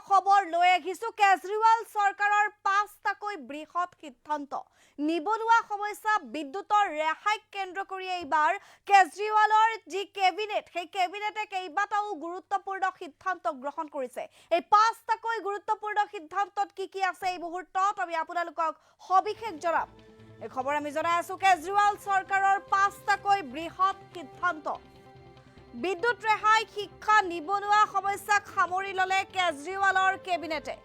খবৰ লৈ আহিছো কেজৰিৱাল চৰকাৰৰ পাঁচটাকৈ বৃহৎ সিদ্ধান্ত নিবনুৱা সমস্যা বিদ্যুতৰ ৰেহাইক কেন্দ্ৰ কৰি এইবাৰ কেজৰিৱালৰ যি কেবিনেট সেই কেবিনেটে কেইবাটাও গুৰুত্বপূৰ্ণ সিদ্ধান্ত গ্ৰহণ কৰিছে এই পাঁচটাকৈ গুৰুত্বপূৰ্ণ সিদ্ধান্তত কি আছে এই মুহূৰ্তত আমি আপোনালোকক সবিশেষ জনাম এই খবৰ আমি জনাই আছো কেজৰিৱাল চৰকাৰৰ পাঁচটাকৈ বৃহৎ সিদ্ধান্ত বিদ্যুৎ ৰেহাই শিক্ষা নিবনুৱা সমস্যাক সামৰি ললে কেজৰিৱালৰ কেবিনেটে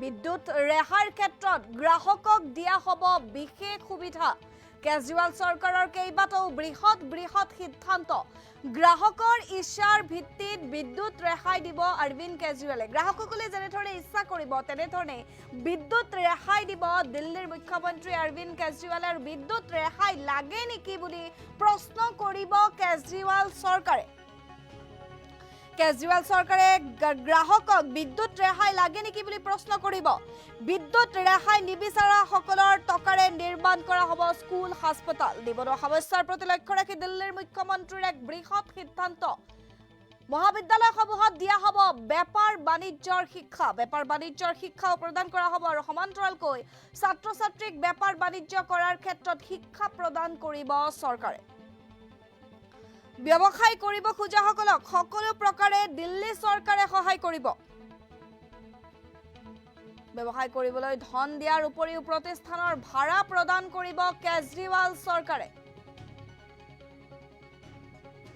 বিদ্যুৎ ৰেহাইৰ ক্ষেত্ৰত গ্ৰাহকক দিয়া হ'ব বিশেষ সুবিধা কেজৰিৱাল চৰকাৰৰ কেইবাটাও বৃহৎ সিদ্ধান্ত গ্ৰাহকৰ ইচ্ছাৰ ভিত্তিত বিদ্যুৎ ৰেহাই দিব অৰবিন্দ কেজৰিৱালে গ্ৰাহকসকলে যেনেধৰণে ইচ্ছা কৰিব তেনেধৰণে বিদ্যুৎ ৰেহাই দিব দিল্লীৰ মুখ্যমন্ত্ৰী অৰবিন্দ কেজৰিৱালে আৰু বিদ্যুৎ ৰেহাই লাগে নেকি বুলি প্ৰশ্ন কৰিব কেজৰিৱাল চৰকাৰে কেজৰিৱাল চৰকাৰে গ্ৰাহকক বিদ্যুৎ ৰেহাই লাগে নেকি বুলি প্ৰশ্ন কৰিব বিদ্যুৎ ৰেহাই নিবিচাৰা সকলৰ টকাৰে নিৰ্মাণ কৰা হ'ব স্কুল হাস্পতাল নিবনুৱা সমস্যাৰ প্ৰতি লক্ষ্য ৰাখি দিল্লীৰ মুখ্যমন্ত্ৰীৰ এক বৃহৎ সিদ্ধান্ত মহাবিদ্যালয়সমূহত দিয়া হ'ব বেপাৰ বাণিজ্যৰ শিক্ষাও প্ৰদান কৰা হ'ব আৰু সমান্তৰালকৈ ছাত্ৰ ছাত্ৰীক বেপাৰ বাণিজ্য কৰাৰ ক্ষেত্ৰত শিক্ষা প্ৰদান কৰিব চৰকাৰে ব্যৱসায় কৰিব খোজাসকলক সকলো প্ৰকাৰে দিল্লী চৰকাৰে সহায় কৰিব ব্যৱসায় কৰিবলৈ ধন দিয়াৰ উপৰিও প্ৰতিষ্ঠানৰ ভাড়া প্ৰদান কৰিব কেজৰিৱাল চৰকাৰে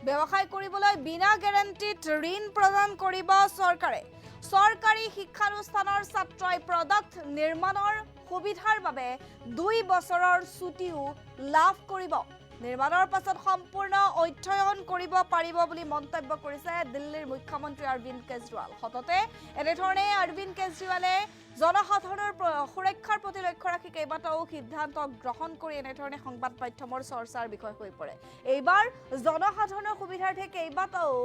ব্যৱসায় কৰিবলৈ বিনা গেৰাণ্টিত ঋণ প্ৰদান কৰিব চৰকাৰে চৰকাৰী শিক্ষানুষ্ঠানৰ ছাত্ৰই প্ৰডাক্ট নিৰ্মাণৰ সুবিধাৰ বাবে 2 বছৰৰ ছুটিও লাভ কৰিব নিৰ্মাণৰ পাছত সম্পূৰ্ণ অধ্যয়ন কৰিব পাৰিব বুলি মন্তব্য কৰিছে দিল্লীৰ মুখ্যমন্ত্ৰী অৰবিন্দ কেজৰিৱাল হততে এনেধৰণে অৰবিন্দ কেজৰিৱালে জনসাধাৰণৰ সুৰক্ষাৰ প্ৰতি লক্ষ্য ৰাখি কেইবাটাও সিদ্ধান্ত গ্ৰহণ কৰি এনেধৰণে সংবাদ মাধ্যমৰ চৰ্চাৰ বিষয় হৈ পৰে এইবাৰ জনসাধাৰণৰ সুবিধাৰ্থে কেইবাটাও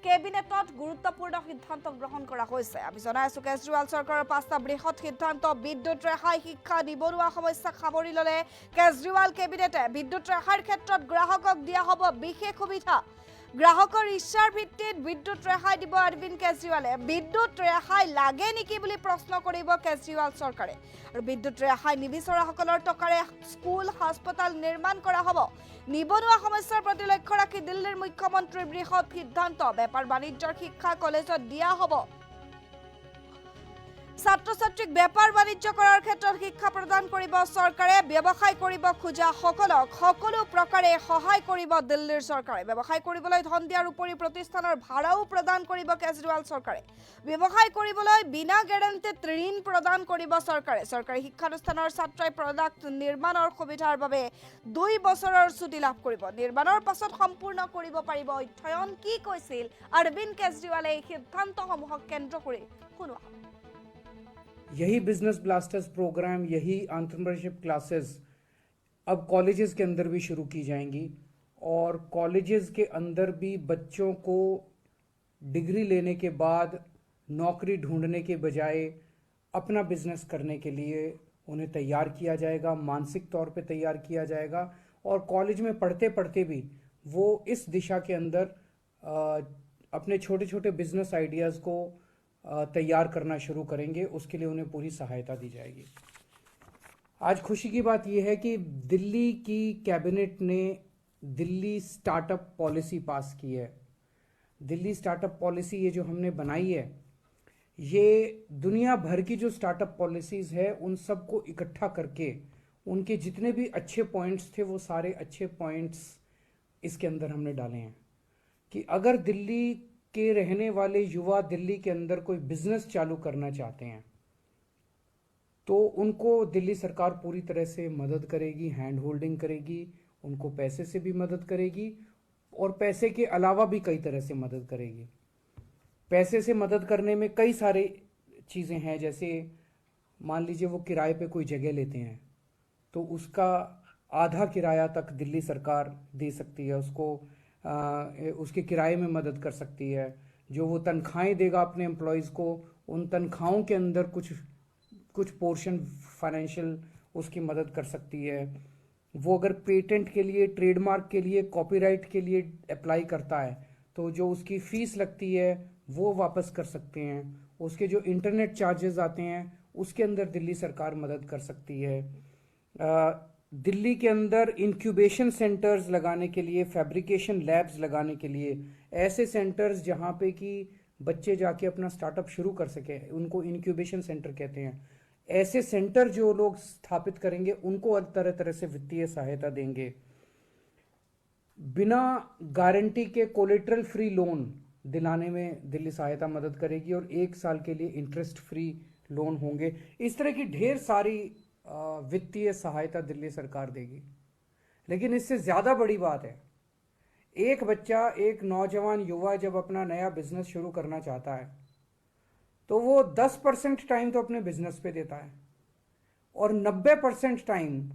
কেবিনেটত গুৰুত্বপূৰ্ণ সিদ্ধান্ত গ্ৰহণ কৰা হৈছে আমি জনাই আছো কেজৰিৱাল চৰকাৰৰ পাঁচটা বৃহৎ সিদ্ধান্ত বিদ্যুৎ ৰেহাই শিক্ষা নিবনুৱা সমস্যাক সামৰি ললে কেজৰিৱাল কেবিনেটে বিদ্যুৎ ৰেহাইৰ ক্ষেত্ৰত গ্ৰাহকক দিয়া হ'ব বিশেষ সুবিধা গ্ৰাহকৰ ইচ্ছাৰ ভিত্তিত বিদ্যুৎ ৰেহাই দিব অৰবিন্দ কেজৰিৱালে বিদ্যুৎ ৰেহাই লাগে নেকি বুলি প্ৰশ্ন কৰিব কেজৰিৱাল চৰকাৰে আৰু বিদ্যুৎ ৰেহাই নিবিচৰাসকলৰ টকাৰে স্কুল হাস্পতাল নিৰ্মাণ কৰা হ'ব নিবনুৱা সমস্যাৰ প্ৰতি লক্ষ্য ৰাখি দিল্লীৰ মুখ্যমন্ত্ৰীৰ বৃহৎ সিদ্ধান্ত বেপাৰ বাণিজ্যৰ শিক্ষা কলেজত দিয়া হ'ব ছাত্ৰ ছাত্ৰীক বেপাৰ বাণিজ্য কৰাৰ ক্ষেত্ৰত শিক্ষা প্ৰদান কৰিব চৰকাৰে ব্যৱসায় কৰিব খোজা সকলক সকলো প্ৰকাৰে সহায় কৰিব দিল্লীৰ চৰকাৰে ব্যৱসায় কৰিবলৈ ধন দিয়াৰ উপৰি প্ৰতিষ্ঠানৰ ভাড়াও প্ৰদান কৰিব কেজৰিৱাল চৰকাৰে ব্যৱসায় কৰিবলৈ বিনা গেৰাণ্টিত ঋণ প্ৰদান কৰিব চৰকাৰে চৰকাৰী শিক্ষানুষ্ঠানৰ ছাত্ৰই প্ৰডাক্ট নিৰ্মাণৰ সুবিধাৰ বাবে 2 বছৰৰ ছুটি লাভ কৰিব নিৰ্মাণৰ পাছত সম্পূৰ্ণ কৰিব পাৰিব অধ্যয়ন কি কৈছিল অৰবিন্দ কেজৰিৱালে এই সিদ্ধান্তসমূহক কেন্দ্ৰ কৰি শুনোৱা यही बिजनेस ब्लास्टर्स प्रोग्राम यही एंटरप्रेन्योरशिप क्लासेस अब कॉलेजेस के अंदर भी शुरू की जाएंगी और कॉलेजेस के अंदर भी बच्चों को डिग्री लेने के बाद नौकरी ढूंढने के बजाय अपना बिजनेस करने के लिए उन्हें तैयार किया जाएगा मानसिक तौर पे तैयार किया जाएगा और कॉलेज में पढ़ते पढ़ते भी वो इस दिशा के अंदर अपने छोटे छोटे बिजनेस आइडियाज़ को तैयार करना शुरू करेंगे उसके लिए उन्हें पूरी सहायता दी जाएगी आज खुशी की बात यह है कि दिल्ली की कैबिनेट ने दिल्ली स्टार्टअप पॉलिसी पास की है दिल्ली स्टार्टअप पॉलिसी ये जो हमने बनाई है ये दुनिया भर की जो स्टार्टअप पॉलिसीज़ है उन सबको इकट्ठा करके उनके जितने भी अच्छे पॉइंट्स थे वो सारे अच्छे पॉइंट्स इसके अंदर हमने डाले हैं कि अगर दिल्ली के रहने वाले युवा दिल्ली के अंदर कोई बिजनेस चालू करना चाहते हैं तो उनको दिल्ली सरकार पूरी तरह से मदद करेगी हैंड होल्डिंग करेगी उनको पैसे से भी मदद करेगी और पैसे के अलावा भी कई तरह से मदद करेगी पैसे से मदद करने में कई सारे चीज़ें हैं जैसे मान लीजिए वो किराए पे कोई जगह लेते हैं तो उसका आधा किराया तक दिल्ली सरकार दे सकती है उसको उसके किराए में मदद कर सकती है जो वो तनख्वाहें देगा अपने एम्प्लॉयज़ को उन तनख्वाहों के अंदर कुछ पोर्शन फाइनेंशियल उसकी मदद कर सकती है वो अगर पेटेंट के लिए ट्रेडमार्क के लिए कॉपीराइट के लिए अप्लाई करता है तो जो उसकी फ़ीस लगती है वो वापस कर सकते हैं उसके जो इंटरनेट चार्जेस आते हैं उसके अंदर दिल्ली सरकार मदद कर सकती है। दिल्ली के अंदर इंक्यूबेशन सेंटर्स लगाने के लिए, फैब्रिकेशन लैब्स लगाने के लिए, ऐसे सेंटर्स जहाँ पे कि बच्चे जाके अपना स्टार्टअप शुरू कर सके, उनको इंक्यूबेशन सेंटर कहते हैं। ऐसे सेंटर जो लोग स्थापित करेंगे उनको तरह तरह से वित्तीय सहायता देंगे। बिना गारंटी के कोलेटरल फ्री लोन दिलाने में दिल्ली सहायता मदद करेगी और 1 साल के लिए इंटरेस्ट फ्री लोन होंगे। इस तरह की ढेर सारी वित्तीय सहायता दिल्ली सरकार देगी। लेकिन इससे ज़्यादा बड़ी बात है, एक बच्चा, एक नौजवान युवा जब अपना नया बिजनेस शुरू करना चाहता है तो वो 10% टाइम तो अपने बिजनेस पे देता है और 90% टाइम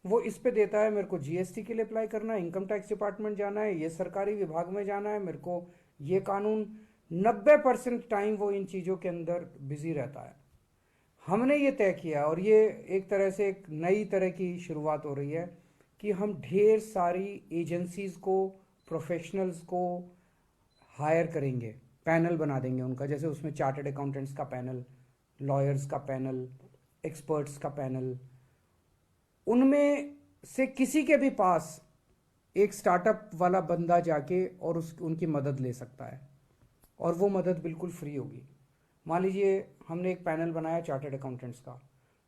वो इस पे देता है, मेरे को जीएसटी के लिए अप्लाई करना है, इनकम टैक्स डिपार्टमेंट जाना है, ये सरकारी विभाग में जाना है, मेरे को ये कानून। 90% टाइम वो इन चीज़ों के अंदर बिजी रहता है। हमने ये तय किया और ये एक तरह से एक नई तरह की शुरुआत हो रही है कि हम ढेर सारी एजेंसीज को, प्रोफेशनल्स को हायर करेंगे, पैनल बना देंगे उनका, जैसे उसमें चार्टर्ड अकाउंटेंट्स का पैनल, लॉयर्स का पैनल, एक्सपर्ट्स का पैनल। उनमें से किसी के भी पास एक स्टार्टअप वाला बंदा जाके और उनकी मदद ले सकता है और वो मदद बिल्कुल फ्री होगी। मान लीजिए हमने एक पैनल बनाया चार्टर्ड अकाउंटेंट्स का,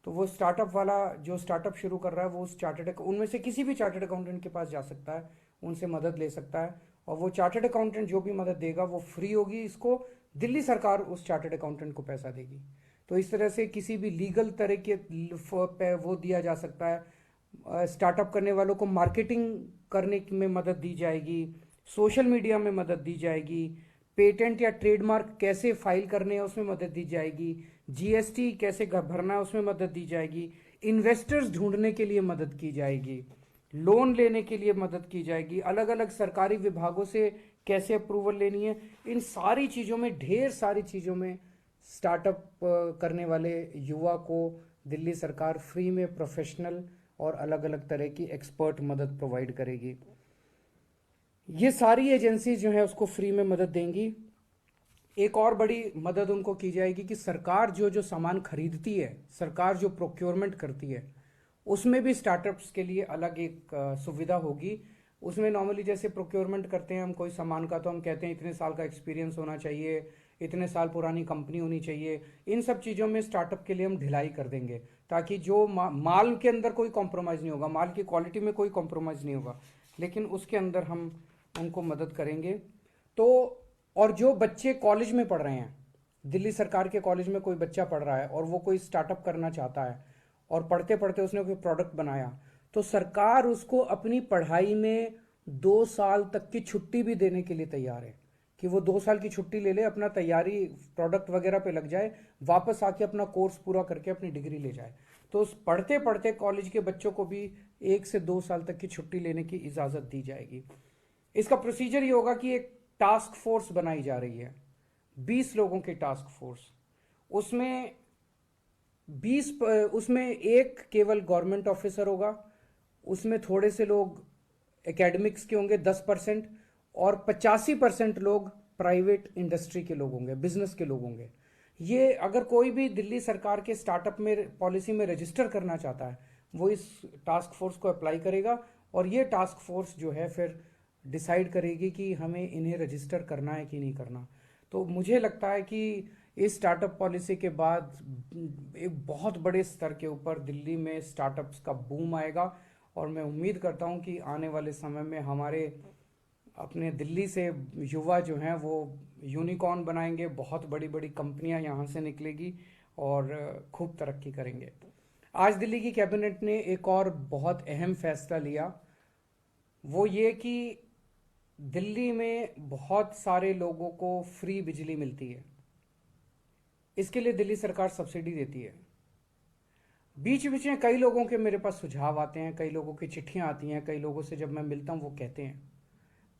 तो वो स्टार्टअप वाला जो स्टार्टअप शुरू कर रहा है वो उस उनमें से किसी भी चार्टर्ड अकाउंटेंट के पास जा सकता है, उनसे मदद ले सकता है और वो चार्टर्ड अकाउंटेंट जो भी मदद देगा वो फ्री होगी। इसको दिल्ली सरकार उस चार्टर्ड अकाउंटेंट को पैसा देगी। तो इस तरह से किसी भी लीगल तरह के वो दिया जा सकता है। स्टार्टअप करने वालों को मार्केटिंग करने में मदद दी जाएगी, सोशल मीडिया में मदद दी जाएगी, पेटेंट या ट्रेडमार्क कैसे फाइल करने हैं उसमें मदद दी जाएगी, जीएसटी कैसे भरना है उसमें मदद दी जाएगी, इन्वेस्टर्स ढूंढने के लिए मदद की जाएगी, लोन लेने के लिए मदद की जाएगी, अलग अलग सरकारी विभागों से कैसे अप्रूवल लेनी है। इन सारी चीज़ों में, ढेर सारी चीज़ों में स्टार्टअप करने वाले युवा को दिल्ली सरकार फ्री में प्रोफेशनल और अलग अलग तरह की एक्सपर्ट मदद प्रोवाइड करेगी। ये सारी एजेंसी जो है उसको फ्री में मदद देंगी। एक और बड़ी मदद उनको की जाएगी कि सरकार जो जो सामान खरीदती है, सरकार जो प्रोक्योरमेंट करती है, उसमें भी स्टार्टअप्स के लिए अलग एक सुविधा होगी। उसमें नॉर्मली जैसे प्रोक्योरमेंट करते हैं हम कोई सामान का, तो हम कहते हैं इतने साल का एक्सपीरियंस होना चाहिए, इतने साल पुरानी कंपनी होनी चाहिए। इन सब चीज़ों में स्टार्टअप के लिए हम ढिलाई कर देंगे ताकि जो माल के अंदर कोई कॉम्प्रोमाइज़ नहीं होगा, माल की क्वालिटी में कोई कॉम्प्रोमाइज़ नहीं होगा, लेकिन उसके अंदर हम उनको मदद करेंगे। तो और जो बच्चे कॉलेज में पढ़ रहे हैं, दिल्ली सरकार के कॉलेज में कोई बच्चा पढ़ रहा है और वो कोई स्टार्टअप करना चाहता है और पढ़ते पढ़ते उसने कोई प्रोडक्ट बनाया, तो सरकार उसको अपनी पढ़ाई में 2 साल तक की छुट्टी भी देने के लिए तैयार है कि वो 2 साल की छुट्टी ले ले, अपना तैयारी प्रोडक्ट वगैरह पे लग जाए, वापस आके अपना कोर्स पूरा करके अपनी डिग्री ले जाए। तो उस पढ़ते पढ़ते कॉलेज के बच्चों को भी 1 से 2 साल तक की छुट्टी लेने की इजाज़त दी जाएगी। इसका प्रोसीजर ये होगा कि एक टास्क फोर्स बनाई जा रही है, 20 लोगों की टास्क फोर्स। उसमें एक केवल गवर्नमेंट ऑफिसर होगा, उसमें थोड़े से लोग एकेडमिक्स के होंगे 10% और 85% लोग प्राइवेट इंडस्ट्री के लोग होंगे, बिजनेस के लोग होंगे। ये अगर कोई भी दिल्ली सरकार के स्टार्टअप में पॉलिसी में रजिस्टर करना चाहता है वो इस टास्क फोर्स को अप्लाई करेगा और ये टास्क फोर्स जो है फिर डिसाइड करेगी कि हमें इन्हें रजिस्टर करना है कि नहीं करना। तो मुझे लगता है कि इस स्टार्टअप पॉलिसी के बाद एक बहुत बड़े स्तर के ऊपर दिल्ली में स्टार्टअप्स का बूम आएगा और मैं उम्मीद करता हूं कि आने वाले समय में हमारे अपने दिल्ली से युवा जो हैं वो यूनिकॉर्न बनाएंगे, बहुत बड़ी बड़ी कंपनियां यहाँ से निकलेगी और खूब तरक्की करेंगे। आज दिल्ली की कैबिनेट ने एक और बहुत अहम फैसला लिया, वो ये कि दिल्ली में बहुत सारे लोगों को फ्री बिजली मिलती है, इसके लिए दिल्ली सरकार सब्सिडी देती है। बीच बीच में कई लोगों के मेरे पास सुझाव आते हैं, कई लोगों की चिट्ठियां आती हैं, कई लोगों से जब मैं मिलता हूं वो कहते हैं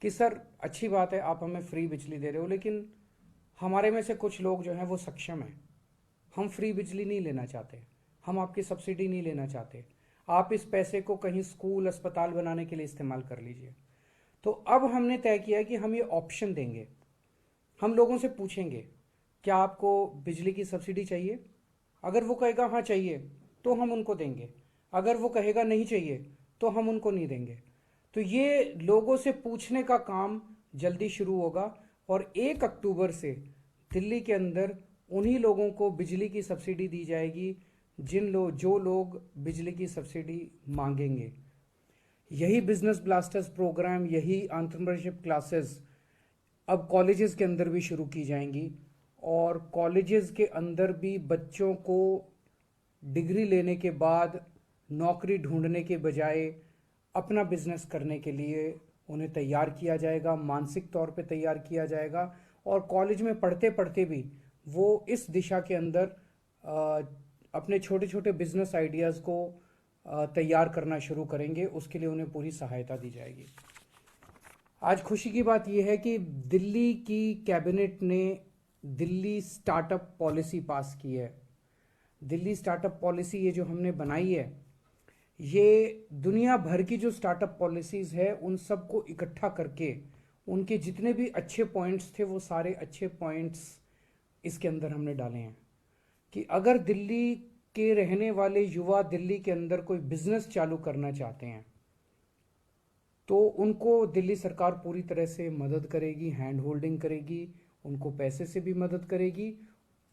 कि सर अच्छी बात है आप हमें फ्री बिजली दे रहे हो, लेकिन हमारे में से कुछ लोग जो हैं वो सक्षम हैं, हम फ्री बिजली नहीं लेना चाहते, हम आपकी सब्सिडी नहीं लेना चाहते, आप इस पैसे को कहीं स्कूल अस्पताल बनाने के लिए इस्तेमाल कर लीजिए। तो अब हमने तय किया कि हम ये ऑप्शन देंगे, हम लोगों से पूछेंगे क्या आपको बिजली की सब्सिडी चाहिए? अगर वो कहेगा हाँ चाहिए तो हम उनको देंगे, अगर वो कहेगा नहीं चाहिए तो हम उनको नहीं देंगे। तो ये लोगों से पूछने का काम जल्दी शुरू होगा और 1 अक्टूबर से दिल्ली के अंदर उन्हीं लोगों को बिजली की सब्सिडी दी जाएगी जो लोग बिजली की सब्सिडी मांगेंगे। यही बिजनेस ब्लास्टर्स प्रोग्राम, यही एंटरप्रेन्योरशिप क्लासेस अब कॉलेजेस के अंदर भी शुरू की जाएंगी और कॉलेजेस के अंदर भी बच्चों को डिग्री लेने के बाद नौकरी ढूंढने के बजाय अपना बिजनेस करने के लिए उन्हें तैयार किया जाएगा, मानसिक तौर पे तैयार किया जाएगा। और कॉलेज में पढ़ते पढ़ते भी वो इस दिशा के अंदर अपने छोटे छोटे बिजनेस आइडियाज़ को तैयार करना शुरू करेंगे। उसके लिए उन्हें पूरी सहायता दी जाएगी। आज खुशी की बात यह है कि दिल्ली की कैबिनेट ने दिल्ली स्टार्टअप पॉलिसी पास की है। दिल्ली स्टार्टअप पॉलिसी ये जो हमने बनाई है, ये दुनिया भर की जो स्टार्टअप पॉलिसीज़ है उन सबको इकट्ठा करके उनके जितने भी अच्छे पॉइंट्स थे वो सारे अच्छे पॉइंट्स इसके अंदर हमने डाले हैं कि अगर दिल्ली के रहने वाले युवा दिल्ली के अंदर कोई बिजनेस चालू करना चाहते हैं तो उनको दिल्ली सरकार पूरी तरह से मदद करेगी, हैंड होल्डिंग करेगी, उनको पैसे से भी मदद करेगी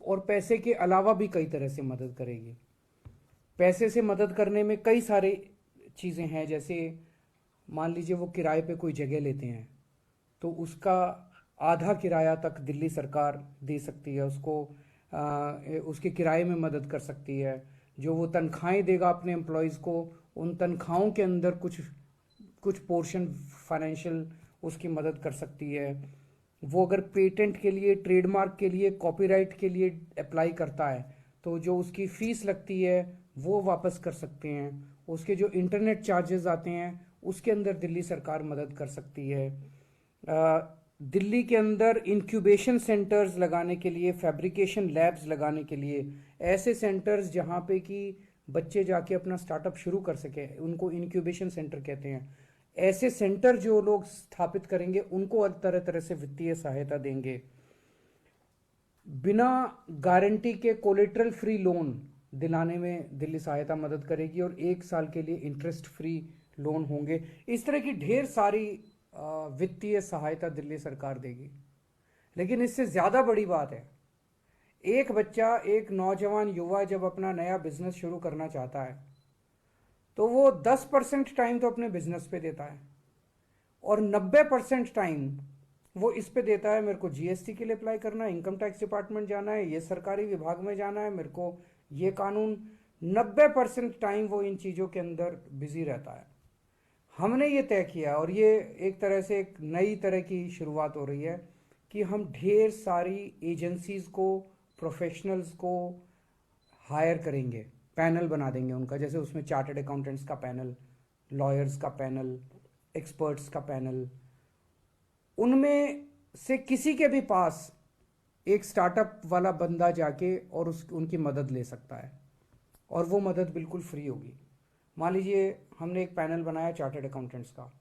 और पैसे के अलावा भी कई तरह से मदद करेगी। पैसे से मदद करने में कई सारे चीज़ें हैं, जैसे मान लीजिए वो किराए पे कोई जगह लेते हैं तो उसका आधा किराया तक दिल्ली सरकार दे सकती है, उसको उसके किराए में मदद कर सकती है। जो वो तनख्वाहें देगा अपने एम्प्लॉयज़ को, उन तनख्वाहों के अंदर कुछ पोर्शन फाइनेंशियल उसकी मदद कर सकती है। वो अगर पेटेंट के लिए, ट्रेडमार्क के लिए, कॉपीराइट के लिए अप्लाई करता है तो जो उसकी फ़ीस लगती है वो वापस कर सकते हैं। उसके जो इंटरनेट चार्जेस आते हैं उसके अंदर दिल्ली सरकार मदद कर सकती है। दिल्ली के अंदर इंक्यूबेशन सेंटर्स लगाने के लिए, फैब्रिकेशन लैब्स लगाने के लिए, ऐसे सेंटर्स जहाँ पे कि बच्चे जाके अपना स्टार्टअप शुरू कर सके, उनको इंक्यूबेशन सेंटर कहते हैं। ऐसे सेंटर जो लोग स्थापित करेंगे उनको तरह तरह से वित्तीय सहायता देंगे। बिना गारंटी के कोलेटरल फ्री लोन दिलाने में दिल्ली सहायता मदद करेगी और 1 साल के लिए इंटरेस्ट फ्री लोन होंगे। इस तरह की ढेर सारी वित्तीय सहायता दिल्ली सरकार देगी। लेकिन इससे ज़्यादा बड़ी बात है, एक बच्चा, एक नौजवान युवा जब अपना नया बिजनेस शुरू करना चाहता है तो वो 10% टाइम तो अपने बिजनेस पे देता है और 90% टाइम वो इस पे देता है, मेरे को जीएसटी के लिए अप्लाई करना है, इनकम टैक्स डिपार्टमेंट जाना है, ये सरकारी विभाग में जाना है, मेरे को ये कानून। 90% टाइम वो इन चीज़ों के अंदर बिजी रहता है। हमने ये तय किया और ये एक तरह से एक नई तरह की शुरुआत हो रही है कि हम ढेर सारी एजेंसीज़ को, प्रोफेशनल्स को हायर करेंगे, पैनल बना देंगे उनका, जैसे उसमें चार्टर्ड अकाउंटेंट्स का पैनल, लॉयर्स का पैनल, एक्सपर्ट्स का पैनल। उनमें से किसी के भी पास एक स्टार्टअप वाला बंदा जाके और उनकी मदद ले सकता है और वो मदद बिल्कुल फ्री होगी। मान लीजिए हमने एक पैनल बनाया चार्टर्ड अकाउंटेंट्स का,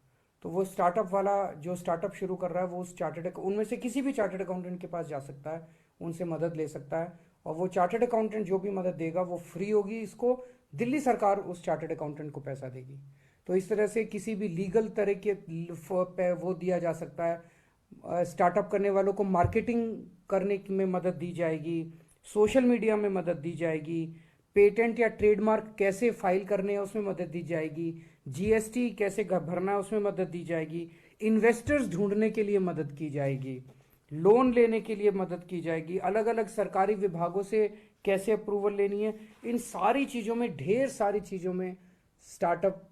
तो वो स्टार्टअप वाला जो स्टार्टअप शुरू कर रहा है वो उस उनमें से किसी भी चार्टर्ड अकाउंटेंट के पास जा सकता है, उनसे मदद ले सकता है और वो चार्टर्ड अकाउंटेंट जो भी मदद देगा वो फ्री होगी। इसको दिल्ली सरकार उस चार्टर्ड अकाउंटेंट को पैसा देगी। तो इस तरह से किसी भी लीगल तरह के वो दिया जा सकता है। स्टार्टअप करने वालों को मार्केटिंग करने में मदद दी जाएगी, सोशल मीडिया में मदद दी जाएगी, पेटेंट या ट्रेडमार्क कैसे फाइल करने हैं उसमें मदद दी जाएगी, जीएसटी कैसे भरना है उसमें मदद दी जाएगी, इन्वेस्टर्स ढूंढने के लिए मदद की जाएगी, लोन लेने के लिए मदद की जाएगी, अलग अलग सरकारी विभागों से कैसे अप्रूवल लेनी है। इन सारी चीज़ों में, ढेर सारी चीज़ों में स्टार्टअप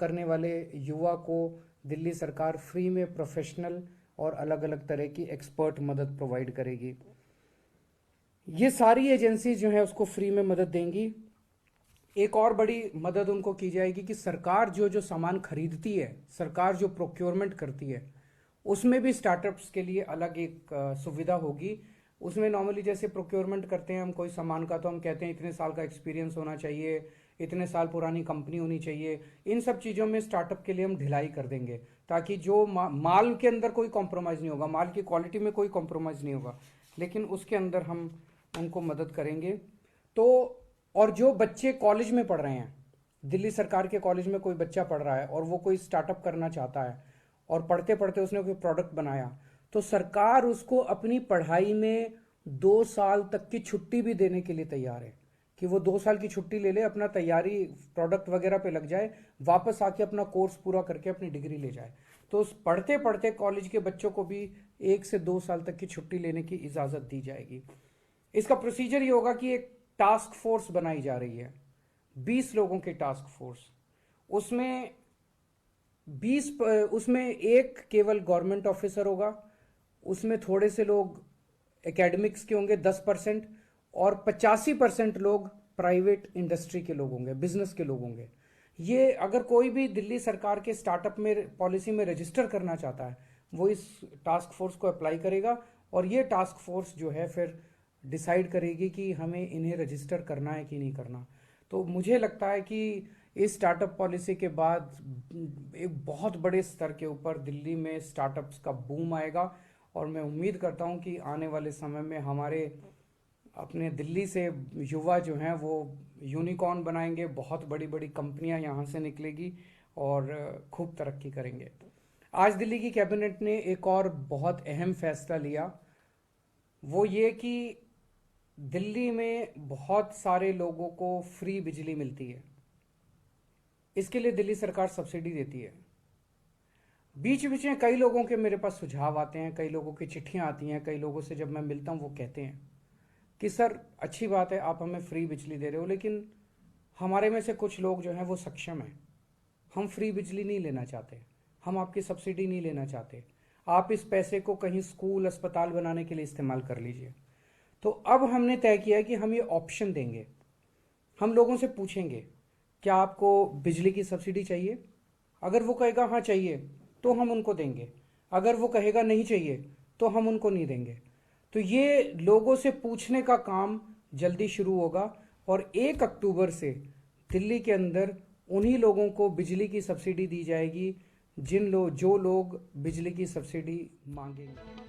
करने वाले युवा को दिल्ली सरकार फ्री में प्रोफेशनल और अलग अलग तरह की एक्सपर्ट मदद प्रोवाइड करेगी। ये सारी एजेंसी जो है उसको फ्री में मदद देंगी। एक और बड़ी मदद उनको की जाएगी कि सरकार जो सामान खरीदती है, सरकार जो प्रोक्योरमेंट करती है, उसमें भी स्टार्टअप्स के लिए अलग एक सुविधा होगी। उसमें नॉर्मली जैसे प्रोक्योरमेंट करते हैं हम कोई सामान का, तो हम कहते हैं इतने साल का एक्सपीरियंस होना चाहिए, इतने साल पुरानी कंपनी होनी चाहिए। इन सब चीज़ों में स्टार्टअप के लिए हम ढिलाई कर देंगे ताकि जो माल के अंदर कोई कॉम्प्रोमाइज़ नहीं होगा, माल की क्वालिटी में कोई कॉम्प्रोमाइज़ नहीं होगा। लेकिन उसके अंदर हम उनको मदद करेंगे। तो और जो बच्चे कॉलेज में पढ़ रहे हैं, दिल्ली सरकार के कॉलेज में कोई बच्चा पढ़ रहा है और वो कोई स्टार्टअप करना चाहता है और पढ़ते पढ़ते उसने कोई प्रोडक्ट बनाया, तो सरकार उसको अपनी पढ़ाई में 2 साल तक की छुट्टी भी देने के लिए तैयार है कि वो 2 साल की छुट्टी ले ले, अपना तैयारी प्रोडक्ट वगैरह पे लग जाए, वापस आके अपना कोर्स पूरा करके अपनी डिग्री ले जाए। तो उस पढ़ते पढ़ते कॉलेज के बच्चों को भी 1 से 2 साल तक की छुट्टी लेने की इजाज़त दी जाएगी। इसका प्रोसीजर ये होगा कि एक टास्क फोर्स बनाई जा रही है, 20 लोगों की टास्क फोर्स। उसमें एक केवल गवर्नमेंट ऑफिसर होगा, उसमें थोड़े से लोग एकेडमिक्स के होंगे 10%, और 85% लोग प्राइवेट इंडस्ट्री के लोग होंगे, बिजनेस के लोग होंगे। ये अगर कोई भी दिल्ली सरकार के स्टार्टअप में पॉलिसी में रजिस्टर करना चाहता है, वो इस टास्क फोर्स को अप्लाई करेगा और ये टास्क फोर्स जो है फिर डिसाइड करेगी कि हमें इन्हें रजिस्टर करना है कि नहीं करना। तो मुझे लगता है कि इस स्टार्टअप पॉलिसी के बाद एक बहुत बड़े स्तर के ऊपर दिल्ली में स्टार्टअप्स का बूम आएगा और मैं उम्मीद करता हूं कि आने वाले समय में हमारे अपने दिल्ली से युवा जो हैं वो यूनिकॉर्न बनाएंगे, बहुत बड़ी बड़ी कंपनियां यहाँ से निकलेगी और खूब तरक्की करेंगे। आज दिल्ली की कैबिनेट ने एक और बहुत अहम फैसला लिया, वो ये कि दिल्ली में बहुत सारे लोगों को फ्री बिजली मिलती है। इसके लिए दिल्ली सरकार सब्सिडी देती है। बीच बीच में कई लोगों के मेरे पास सुझाव आते हैं, कई लोगों की चिट्ठियां आती हैं, कई लोगों से जब मैं मिलता हूं वो कहते हैं कि सर अच्छी बात है आप हमें फ्री बिजली दे रहे हो, लेकिन हमारे में से कुछ लोग जो हैं वो सक्षम हैं, हम फ्री बिजली नहीं लेना चाहते, हम आपकी सब्सिडी नहीं लेना चाहते, आप इस पैसे को कहीं स्कूल अस्पताल बनाने के लिए इस्तेमाल कर लीजिए। तो अब हमने तय किया है कि हम ये ऑप्शन देंगे, हम लोगों से पूछेंगे क्या आपको बिजली की सब्सिडी चाहिए। अगर वो कहेगा हाँ चाहिए तो हम उनको देंगे, अगर वो कहेगा नहीं चाहिए तो हम उनको नहीं देंगे। तो ये लोगों से पूछने का काम जल्दी शुरू होगा और 1 अक्टूबर से दिल्ली के अंदर उन्हीं लोगों को बिजली की सब्सिडी दी जाएगी जो लोग बिजली की सब्सिडी मांगेंगे।